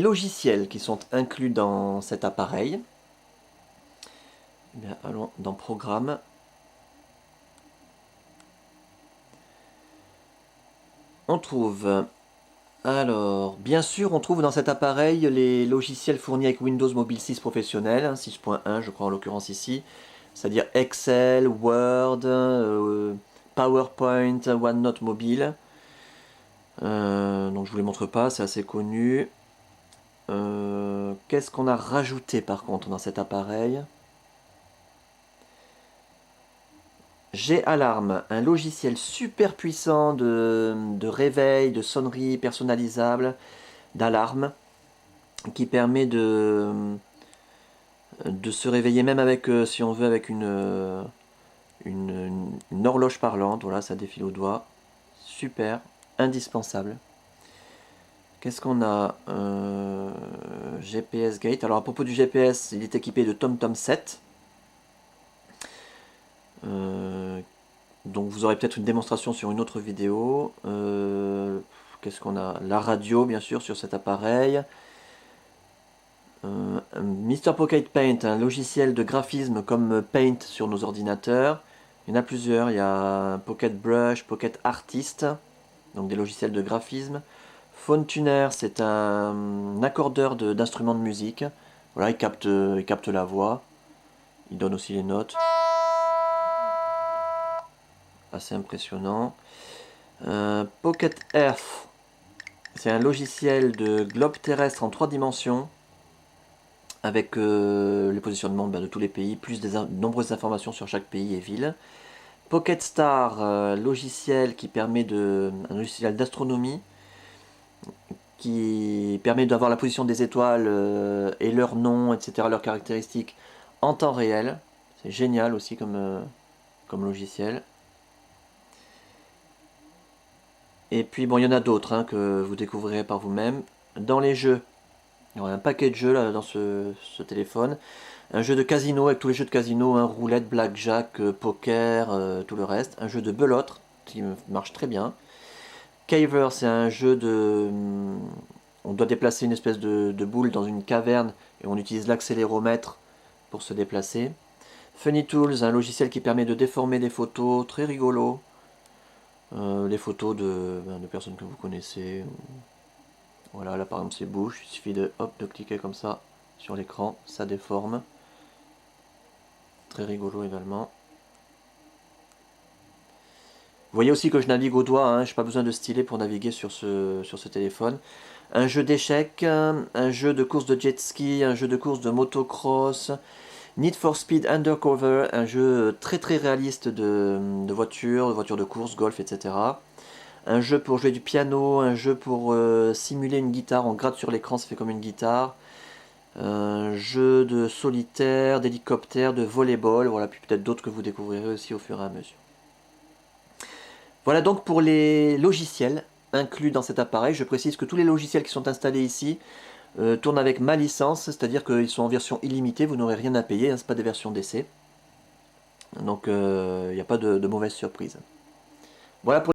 Logiciels qui sont inclus dans cet appareil. Eh bien, allons dans Programme. On trouve, alors, bien sûr, on trouve dans cet appareil les logiciels fournis avec Windows Mobile 6 professionnel, 6.1 je crois en l'occurrence ici, c'est-à-dire Excel, Word, PowerPoint, OneNote mobile. Donc je vous les montre pas, c'est assez connu. Qu'est-ce qu'on a rajouté par contre dans cet appareil? G-Alarm, un logiciel super puissant de réveil, de sonnerie personnalisable, d'alarme, qui permet de se réveiller même avec, si on veut, avec une horloge parlante. Voilà, ça défile au doigt. Super, indispensable. Qu'est-ce qu'on a? GPS Gate. Alors à propos du GPS, il est équipé de TomTom 7. Donc vous aurez peut-être une démonstration sur une autre vidéo. Qu'est-ce qu'on a? La radio bien sûr sur cet appareil. Mr Pocket Paint, un logiciel de graphisme comme Paint sur nos ordinateurs. Il y en a plusieurs, il y a Pocket Brush, Pocket Artist, donc des logiciels de graphisme. Phone Tuner, c'est un accordeur d'instruments de musique. Voilà, il capte la voix. Il donne aussi les notes. Assez impressionnant. Pocket Earth, c'est un logiciel de globe terrestre en 3 dimensions avec les positionnements de tous les pays, plus de nombreuses informations sur chaque pays et ville. Pocket Star, logiciel qui permet un logiciel d'astronomie qui permet d'avoir la position des étoiles et leur nom, etc., leurs caractéristiques en temps réel. C'est génial aussi comme logiciel. Et puis bon, il y en a d'autres hein, que vous découvrirez par vous-même. Dans les jeux, il y aura un paquet de jeux là, dans ce téléphone. Un jeu de casino avec tous les jeux de casino, hein, roulette, blackjack, poker, tout le reste. Un jeu de belote qui marche très bien. Caver, c'est un jeu on doit déplacer une espèce de boule dans une caverne et on utilise l'accéléromètre pour se déplacer. Funny Tools, un logiciel qui permet de déformer des photos, très rigolo. Les photos de personnes que vous connaissez. Voilà, là par exemple c'est Bush, il suffit de cliquer comme ça sur l'écran, ça déforme. Très rigolo également. Vous voyez aussi que je navigue au doigt, hein, je n'ai pas besoin de stylet pour naviguer sur ce téléphone. Un jeu d'échecs, un jeu de course de jet ski, un jeu de course de motocross, Need for Speed Undercover, un jeu très très réaliste de voitures de course, golf, etc. Un jeu pour jouer du piano, un jeu pour simuler une guitare, on gratte sur l'écran, ça fait comme une guitare. Un jeu de solitaire, d'hélicoptère, de volleyball, voilà, puis peut-être d'autres que vous découvrirez aussi au fur et à mesure. Voilà donc pour les logiciels inclus dans cet appareil. Je précise que tous les logiciels qui sont installés ici tournent avec ma licence, c'est-à-dire qu'ils sont en version illimitée, vous n'aurez rien à payer, hein, ce n'est pas des versions d'essai. Donc il n'y a pas de mauvaise surprise. Voilà pour